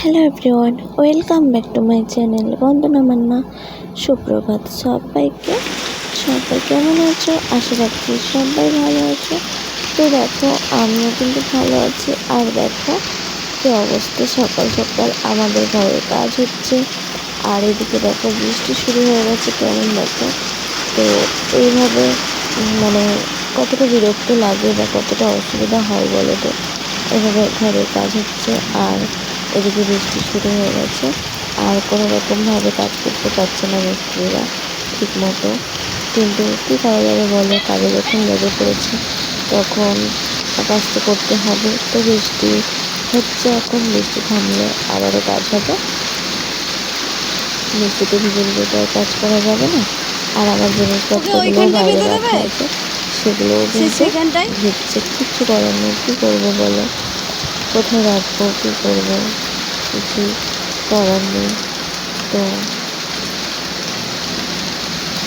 Hello everyone, welcome back to my channel Bandana Manna. সুপ্রভাত সবাইকে। সবাই কেমন আছো? আশা রাখছি সবাই ভালো আছো। তো দেখো, আমিও কিন্তু ভালো আছি। আর দেখো কি অবস্থা, সকাল সকাল আমাদের ঘরের কাজ হচ্ছে, আর এদিকে দেখো বৃষ্টি শুরু হয়ে গেছে। কেমন দেখো তো এইভাবে মানে কতটা বিরক্ত লাগে বা কতটা অসুবিধা হয় বলো তো। এভাবে ঘরের কাজ হচ্ছে আর এদিকে বৃষ্টি শুরু হয়ে গেছে, আর কোনো রকমভাবে কাজ করতে পারছে না মিস্ত্রিরা ঠিক মতো। কিন্তু কী করা যাবে বলো, কাজে যখন লেগে পড়েছে তখন কাজ তো করতে হবে। তো বৃষ্টি হচ্ছে, এখন বৃষ্টি থামলে আবারও কাজ হবে। বৃষ্টিতে ভিজে ভিজে তো আর কাজ করা যাবে না। আর আমার জিনিসপত্রগুলো বাইরে রাখা আছে, সেগুলোও কিন্তু ভিজছে। কিচ্ছু করার নেই, কী করবো বলো, কোথায় রাখবো, কী করবো, কিছু করার নেই। তো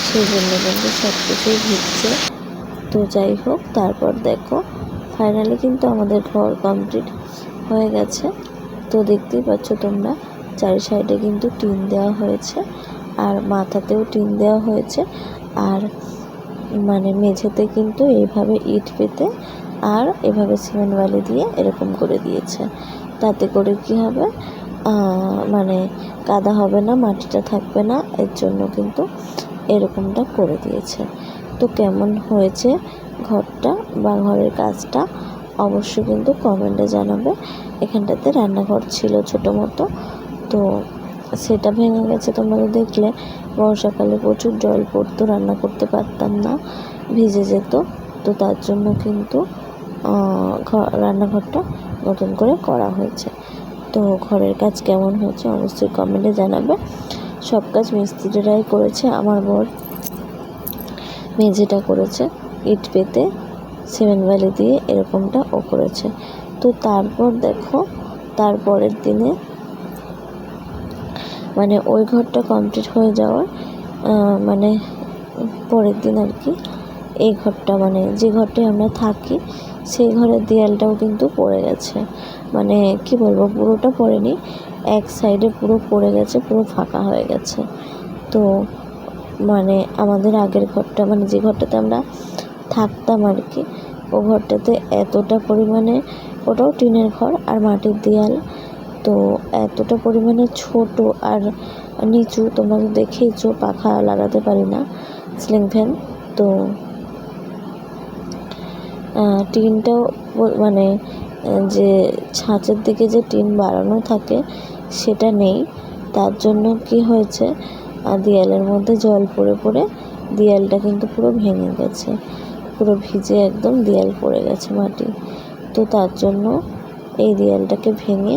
সেই জন্য কিন্তু সব কিছুই ভিজছে। তো যাই হোক, তারপর দেখো ফাইনালি কিন্তু আমাদের ঘর কমপ্লিট হয়ে গেছে। তো দেখতেই পাচ্ছ তোমরা, চারি সাইডে কিন্তু টিন দেওয়া হয়েছে, আর মাথাতেও টিন দেওয়া হয়েছে, আর মানে মেঝেতে কিন্তু এইভাবে ইট পেতে আর এভাবে সিমেন্ট বালি দিয়ে এরকম করে দিয়েছে। তাতে করে কি হবে, মানে কাদা হবে না, মাটিটা থাকবে না, এর জন্য কিন্তু এরকমটা করে দিয়েছে। তো কেমন হয়েছে ঘরটা বা ঘরের কাজটা অবশ্যই কিন্তু কমেন্টে জানাবে। এখানটাতে রান্নাঘর ছিল ছোটো মতো, তো সেটা ভেঙে গেছে। তোমরা তো দেখলে বর্ষাকালে প্রচুর জল পড়তো, রান্না করতে পারতাম না, ভিজে যেত। তো তার জন্য কিন্তু রান্নাঘরটা নতুন করে করা হয়েছে। তো ঘরের কাজ কেমন হয়েছে অবশ্যই কমেন্টে জানাবে। সব কাজ মিস্ত্রিরাই করেছে, আমার বর মেঝেটা করেছে ইট পেতে সিমেন্ট বালি দিয়ে, এরকমটা ও করেছে। তো তারপর দেখো, তারপরের দিনে মানে ওই ঘরটা কমপ্লিট হয়ে যাওয়ার মানে পরের দিন আর কি, এই ঘরটা মানে যে ঘরটায় আমরা থাকি সেই ঘরের দেয়ালটাও কিন্তু পড়ে গেছে। মানে কি বলবো, পুরোটা পড়েনি, এক সাইডে পুরো পড়ে গেছে, পুরো ফাঁকা হয়ে গেছে। তো মানে আমাদের আগের ঘরটা, মানে যে ঘরটাতে আমরা থাকতাম আর কি, ও ঘরটাতে এতটা পরিমাণে, ওটাও টিনের ঘর আর মাটির দেয়াল, তো এতটা পরিমাণে ছোট আর নিচু, তোমরা তো দেখেইছো, পাখা লাগাতে পারি না, সিলিং ফ্যান। তো টিনটাও মানে যে ছাঁচের দিকে যে টিন বাড়ানো থাকে সেটা নেই। তার জন্য কি হয়েছে, দেয়ালের মধ্যে জল পড়ে পড়ে দেয়ালটা কিন্তু পুরো ভেঙে গেছে, পুরো ভিজে একদম দেয়াল পড়ে গেছে মাটি। তো তার জন্য এই দেয়ালটাকে ভেঙে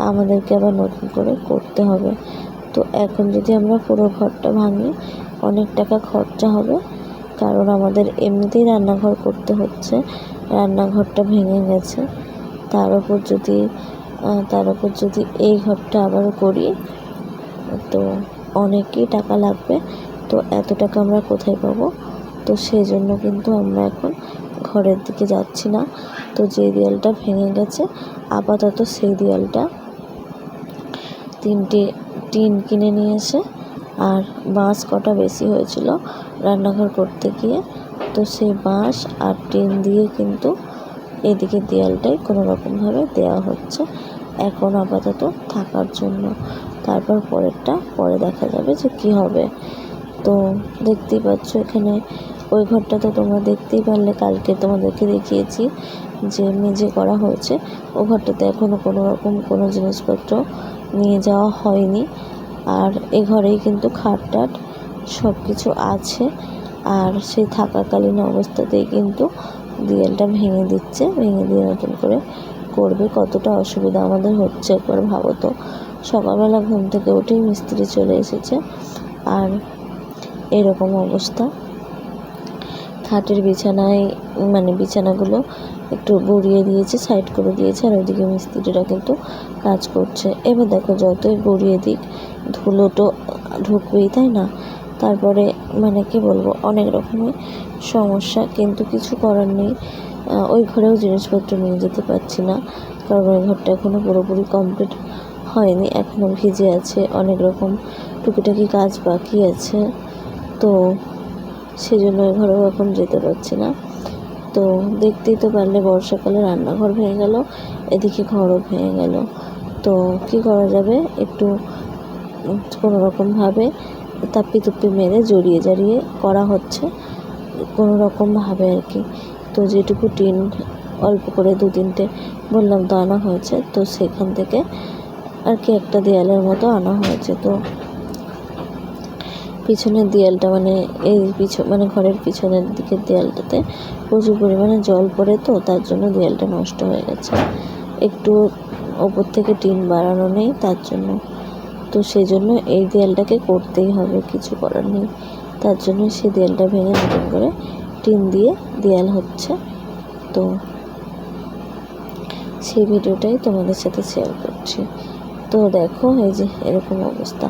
আমাদেরকে আবার নতুন করে করতে হবে। তো এখন যদি আমরা পুরো ঘরটা ভাঙি অনেক টাকা খরচা হবে, কারণ আমাদের এমনিতেই রান্নাঘর করতে হচ্ছে, রান্নাঘরটা ভেঙে গেছে, তার উপর যদি এই ঘরটা আবারও করি তো অনেকই টাকা লাগবে। তো এত টাকা আমরা কোথায় পাবো? তো সেই জন্য কিন্তু আমরা এখন ঘরের দিকে যাচ্ছি না। তো যে দেয়ালটা ভেঙে গেছে আপাতত সেই দেয়ালটা 3টে টিন কিনে নিয়ে এসে, আর বাঁশ কটা বেশি হয়েছিল রান্নাঘর করতে গিয়ে, তো সেই বাঁশ আর টিন দিয়ে কিন্তু এদিকে দেয়ালটাই কোনো রকমভাবে দেওয়া হচ্ছে এখন আপাতত থাকার জন্য। তারপর পরেরটা পরে দেখা যাবে যে কী হবে। তো দেখতেই পাচ্ছ এখানে ওই ঘরটা তো তোমরা দেখতেই পারলে, কালকে তোমাদেরকে দেখিয়েছি যে মেঝে করা হয়েছে। ও ঘরটাতে এখনও কোনো রকম কোনো জিনিসপত্র নিয়ে যাওয়া হয়নি, আর এ ঘরেই কিন্তু খাট টাট সব কিছু আছে। আর সেই থাকাকালীন অবস্থাতেই কিন্তু দেয়ালটা ভেঙে দিচ্ছে, ভেঙে দিয়ে নতুন করে করবে। কতটা অসুবিধা আমাদের হচ্ছে একবার ভাবো তো। সকালবেলা ঘুম থেকে উঠেই মিস্ত্রি চলে এসেছে, আর এরকম অবস্থা। খাটের বিছানায় মানে বিছানাগুলো একটু গড়িয়ে দিয়েছে, সাইড করে দিয়েছে, আর ওইদিকে মিস্ত্রিরা কিন্তু কাজ করছে। এবার দেখো, যতই গড়িয়ে দিক ধুলো তো ঢুকবেই, তাই না? তারপরে মানে কি বলবো, অনেক রকমের সমস্যা, কিন্তু কিছু করার নেই। ওই ঘরেও জিনিসপত্র নিয়ে যেতে পারছি না, কারণ ওই ঘরটা এখনও পুরোপুরি কমপ্লিট হয়নি, এখনও ভিজে আছে, অনেক রকম টুকিটাকি কাজ বাকি আছে। তো সেজন্য ঘরেও এখন যেতে পারছি না। তো দেখতেই তো পারলে বর্ষাকালে রান্নাঘর ভেঙে গেল, এদিকে ঘরও ভেঙে গেল। তো কী করা যাবে, একটু কোনো রকমভাবে তাপ্পি তুপ্পি মেরে জড়িয়ে জারিয়ে করা হচ্ছে কোনো রকমভাবে আর কি। তো যেটুকু টিন অল্প করে 2-3টে বললাম তো আনা হয়েছে, তো সেখান থেকে আর কি একটা দেয়ালের মতো আনা হয়েছে। তো পিছনের দেয়ালটা মানে মানে ঘরের পিছনের দিকের দেয়ালটাতে প্রচুর পরিমাণে জল পড়ে, তো তার জন্য দেয়ালটা নষ্ট হয়ে গেছে। একটু ওপর থেকে টিন বাড়ানো নেই তার জন্য। তো সেই জন্য এই দেয়ালটাকে করতেই হবে, কিছু করার নেই। তার জন্য সেই দেয়ালটা ভেঙে নতুন করে টিন দিয়ে দেয়াল হচ্ছে। তো সেই ভিডিওটাই তোমাদের সাথে শেয়ার করছি। তো দেখো এই যে এরকম অবস্থা,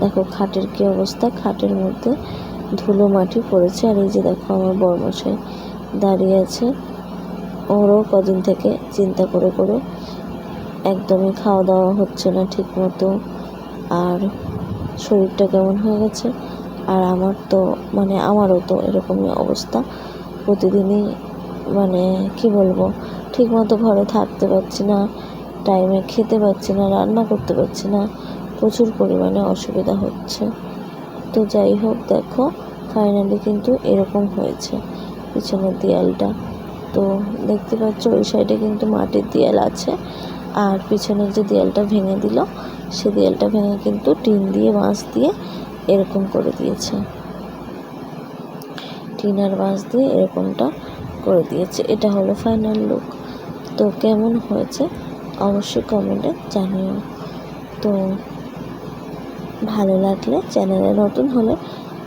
দেখো খাটের কী অবস্থা, খাটের মধ্যে ধুলো মাটি পড়েছে। আর এই যে দেখো আমার বড়মশাই দাঁড়িয়ে আছে, ওরও কদিন থেকে চিন্তা করে করে একদমই খাওয়া দাওয়া হচ্ছে না ঠিক মতো, আর শরীরটা কেমন হয়ে গেছে। আর আমারও তো এরকমই অবস্থা, প্রতিদিনই মানে কি বলবো, ঠিক মতো ঘরে থাকতে পারছি না, টাইমে খেতে পারছি না, রান্না করতে পারছি না, প্রচুর পরিমাণে অসুবিধা হচ্ছে। তো যাই হোক, দেখো ফাইনালি কিন্তু এরকম হয়েছে পিছনের দেয়ালটা। তো দেখতে পাচ্ছ ওই সাইডে কিন্তু মাটির দেয়াল আছে, আর পিছনের যে দেয়ালটা ভেঙে দিল সে দেয়ালটা ভেঙে কিন্তু টিন দিয়ে বাঁশ দিয়ে এরকম করে দিয়েছে, টিন আর বাঁশ দিয়ে এরকমটা করে দিয়েছে। এটা হলো ফাইনাল লুক। তো কেমন হয়েছে অবশ্যই কমেন্টে জানিও। তো ভালো লাগলে, চ্যানেলে নতুন হলে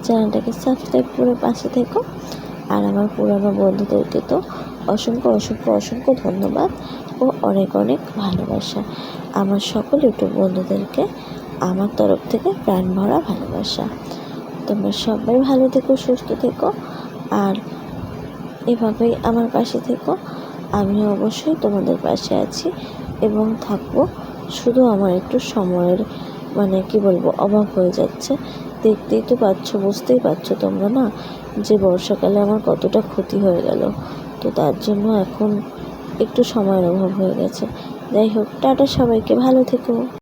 চ্যানেলটাকে সাবস্ক্রাইব করে পাশে থেকো। আর আমার পুরনো বন্ধুদেরকে তো অসংখ্য অসংখ্য অসংখ্য ধন্যবাদ ও অনেক অনেক ভালোবাসা। আমার সকল ইউটিউব বন্ধুদেরকে আমার তরফ থেকে প্রাণ ভরা ভালোবাসা। তোমরা সবাই ভালো থেকো, সুস্থ থেকো, আর এভাবেই আমার পাশে থেকো। আমি অবশ্যই তোমাদের পাশে আছি এবং থাকবো। শুধু আমার একটু সময়ের কি বলবো অভাব হয়ে যাচ্ছে। দেখতেই তো পাচ্ছ, বুঝতেই পারছো তোমরা না, যে বর্ষাকালে আমার কতটা ক্ষতি হয়ে গেল। তো তার জন্য এখন একটু সময়ের অভাব হয়ে গেছে। যাই হোক, টাটা, সবাইকে ভালো থেকো।